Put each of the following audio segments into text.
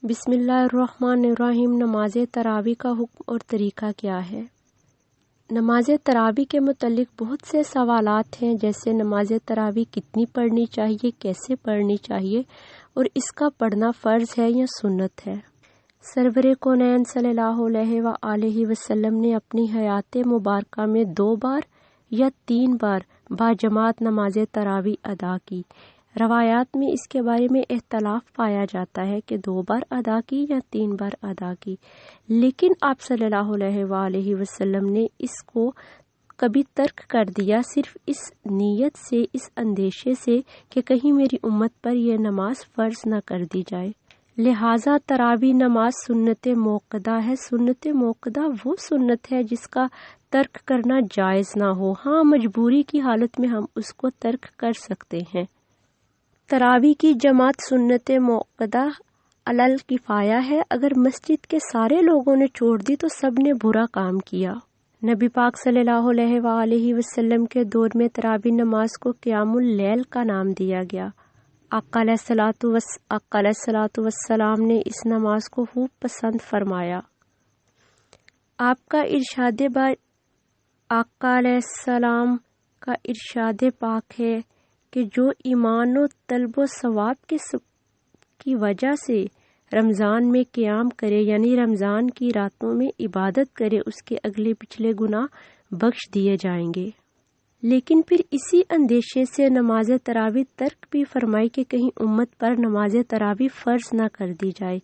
بسم اللہ الرحمن الرحیم۔ نماز تراویح کا حکم اور طریقہ کیا ہے؟ نماز تراویح کے متعلق بہت سے سوالات ہیں، جیسے نماز تراویح کتنی پڑھنی چاہیے، کیسے پڑھنی چاہیے، اور اس کا پڑھنا فرض ہے یا سنت ہے۔ سرور کونین صلی اللہ علیہ وآلہ وسلم نے اپنی حیات مبارکہ میں 2 بار یا 3 بار باجماعت نماز تراویح ادا کی۔ روایات میں اس کے بارے میں اختلاف پایا جاتا ہے کہ 2 بار ادا کی یا 3 بار ادا کی، لیکن آپ صلی اللہ علیہ وآلہ وسلم نے اس کو کبھی ترک کر دیا، صرف اس نیت سے، اس اندیشے سے کہ کہیں میری امت پر یہ نماز فرض نہ کر دی جائے۔ لہٰذا تراویح نماز سنت موقدہ ہے۔ سنت موقدہ وہ سنت ہے جس کا ترک کرنا جائز نہ ہو۔ ہاں، مجبوری کی حالت میں ہم اس کو ترک کر سکتے ہیں۔ تراویح کی جماعت سنت موقدہ علی الکفایہ ہے۔ اگر مسجد کے سارے لوگوں نے چھوڑ دی تو سب نے برا کام کیا۔ نبی پاک صلی اللہ علیہ وآلہ وسلم کے دور میں تراویح نماز کو قیام اللیل کا نام دیا گیا۔ آقا علیہ الصلوۃ والسلام نے اس نماز کو خوب پسند فرمایا۔ آپ کا آقا علیہ السلام کا ارشاد پاک ہے کہ جو ایمان و طلب و ثواب کی وجہ سے رمضان میں قیام کرے، یعنی رمضان کی راتوں میں عبادت کرے، اس کے اگلے پچھلے گناہ بخش دیے جائیں گے۔ لیکن پھر اسی اندیشے سے نماز تراویح ترک بھی فرمائی کہ کہیں امت پر نماز تراویح فرض نہ کر دی جائے۔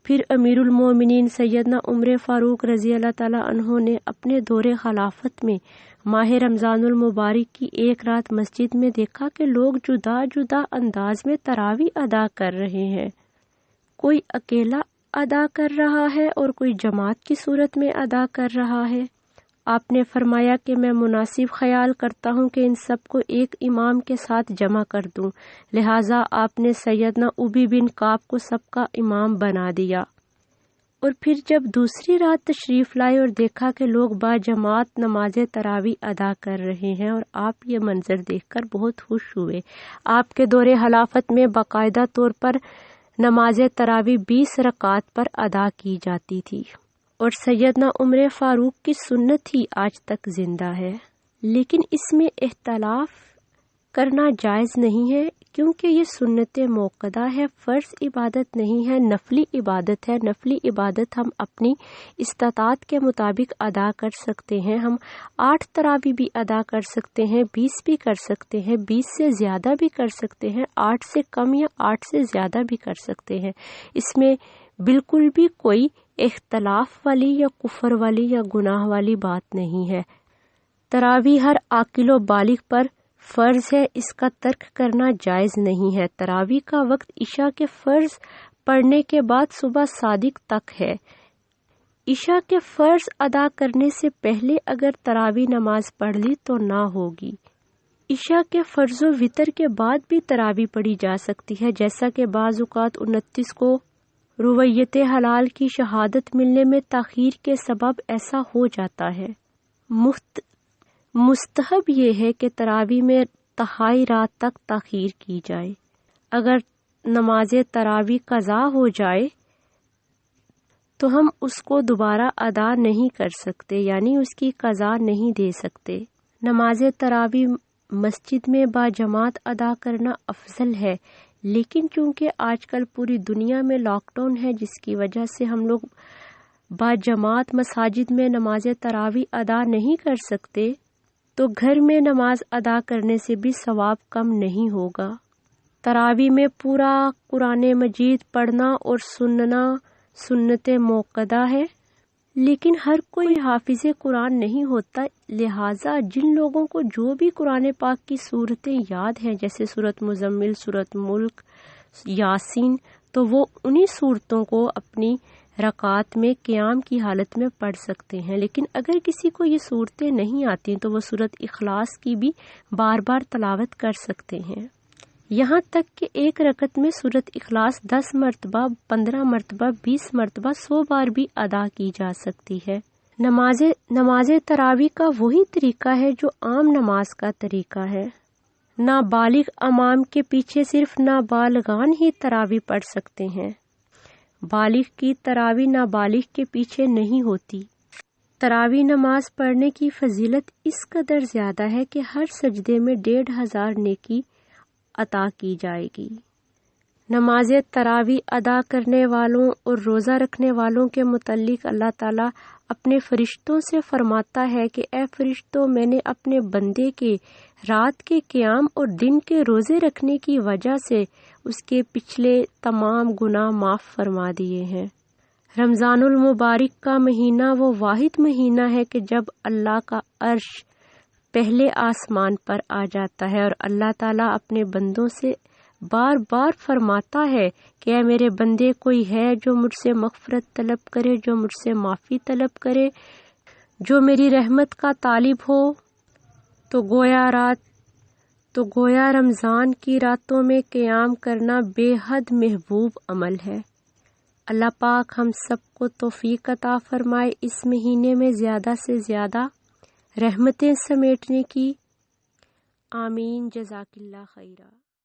پھر امیر المومنین سیدنا عمر فاروق رضی اللہ تعالیٰ عنہ نے اپنے دور خلافت میں ماہ رمضان المبارک کی ایک رات مسجد میں دیکھا کہ لوگ جدا جدا انداز میں تراویح ادا کر رہے ہیں۔ کوئی اکیلا ادا کر رہا ہے اور کوئی جماعت کی صورت میں ادا کر رہا ہے۔ آپ نے فرمایا کہ میں مناسب خیال کرتا ہوں کہ ان سب کو ایک امام کے ساتھ جمع کر دوں، لہٰذا آپ نے سیدنا ابی بن کعب کو سب کا امام بنا دیا۔ اور پھر جب دوسری رات تشریف لائے اور دیکھا کہ لوگ باجماعت نماز تراویح ادا کر رہے ہیں، اور آپ یہ منظر دیکھ کر بہت خوش ہوئے۔ آپ کے دور خلافت میں باقاعدہ طور پر نماز تراویح 20 رکعات پر ادا کی جاتی تھی، اور سیدنا عمر فاروق کی سنت ہی آج تک زندہ ہے۔ لیکن اس میں اختلاف کرنا جائز نہیں ہے، کیونکہ یہ سنت موقدہ ہے، فرض عبادت نہیں ہے، نفلی عبادت ہے۔ نفلی عبادت ہم اپنی استطاعت کے مطابق ادا کر سکتے ہیں۔ ہم 8 تراویح بھی ادا کر سکتے ہیں، 20 بھی کر سکتے ہیں، 20 سے زیادہ بھی کر سکتے ہیں، 8 سے کم یا 8 سے زیادہ بھی کر سکتے ہیں۔ اس میں بالکل بھی کوئی اختلاف والی یا کفر والی یا گناہ والی بات نہیں ہے۔ تراویح ہر عاقل و بالغ پر فرض ہے، اس کا ترک کرنا جائز نہیں ہے۔ تراویح کا وقت عشاء کے فرض پڑھنے کے بعد صبح صادق تک ہے۔ عشاء کے فرض ادا کرنے سے پہلے اگر تراویح نماز پڑھ لی تو نہ ہوگی۔ عشاء کے فرض و وتر کے بعد بھی تراویح پڑھی جا سکتی ہے، جیسا کہ بعض اوقات 29 کو رویت حلال کی شہادت ملنے میں تاخیر کے سبب ایسا ہو جاتا ہے۔ مستحب یہ ہے کہ تراویح میں تہائی رات تک تاخیر کی جائے۔ اگر نماز تراویح قضا ہو جائے تو ہم اس کو دوبارہ ادا نہیں کر سکتے، یعنی اس کی قضا نہیں دے سکتے۔ نماز تراویح مسجد میں باجماعت ادا کرنا افضل ہے، لیکن چونکہ آج کل پوری دنیا میں لاک ڈاؤن ہے، جس کی وجہ سے ہم لوگ باجماعت مساجد میں نماز تراویح ادا نہیں کر سکتے، تو گھر میں نماز ادا کرنے سے بھی ثواب کم نہیں ہوگا۔ تراویح میں پورا قرآن مجید پڑھنا اور سننا سنت موقدہ ہے، لیکن ہر کوئی حافظ قرآن نہیں ہوتا، لہٰذا جن لوگوں کو جو بھی قرآن پاک کی صورتیں یاد ہیں، جیسے سورۃ مزمل، سورۃ ملک، یاسین، تو وہ انہی صورتوں کو اپنی رکعات میں قیام کی حالت میں پڑھ سکتے ہیں۔ لیکن اگر کسی کو یہ صورتیں نہیں آتی تو وہ سورۃ اخلاص کی بھی بار بار تلاوت کر سکتے ہیں، یہاں تک کہ ایک رکعت میں سورۃ اخلاص 10 مرتبہ، 15 مرتبہ، 20 مرتبہ، 100 بار بھی ادا کی جا سکتی ہے۔ نماز تراویح کا وہی طریقہ ہے جو عام نماز کا طریقہ ہے۔ نابالغ امام کے پیچھے صرف نابالغان ہی تراویح پڑھ سکتے ہیں۔ بالغ کی تراویح نابالغ کے پیچھے نہیں ہوتی۔ تراویح نماز پڑھنے کی فضیلت اس قدر زیادہ ہے کہ ہر سجدے میں 1500 نیکی عطا کی جائے گی۔ نماز تراویح ادا کرنے والوں اور روزہ رکھنے والوں کے متعلق اللہ تعالیٰ اپنے فرشتوں سے فرماتا ہے کہ اے فرشتوں، میں نے اپنے بندے کے رات کے قیام اور دن کے روزے رکھنے کی وجہ سے اس کے پچھلے تمام گناہ معاف فرما دیے ہیں۔ رمضان المبارک کا مہینہ وہ واحد مہینہ ہے کہ جب اللہ کا عرش پہلے آسمان پر آ جاتا ہے اور اللہ تعالیٰ اپنے بندوں سے بار بار فرماتا ہے کہ اے میرے بندے، کوئی ہے جو مجھ سے مغفرت طلب کرے، جو مجھ سے معافی طلب کرے، جو میری رحمت کا طالب ہو۔ تو گویا رمضان کی راتوں میں قیام کرنا بے حد محبوب عمل ہے۔ اللہ پاک ہم سب کو توفیق عطا فرمائے اس مہینے میں زیادہ سے زیادہ رحمتیں سمیٹنے کی۔ آمین۔ جزاک اللہ خیرہ۔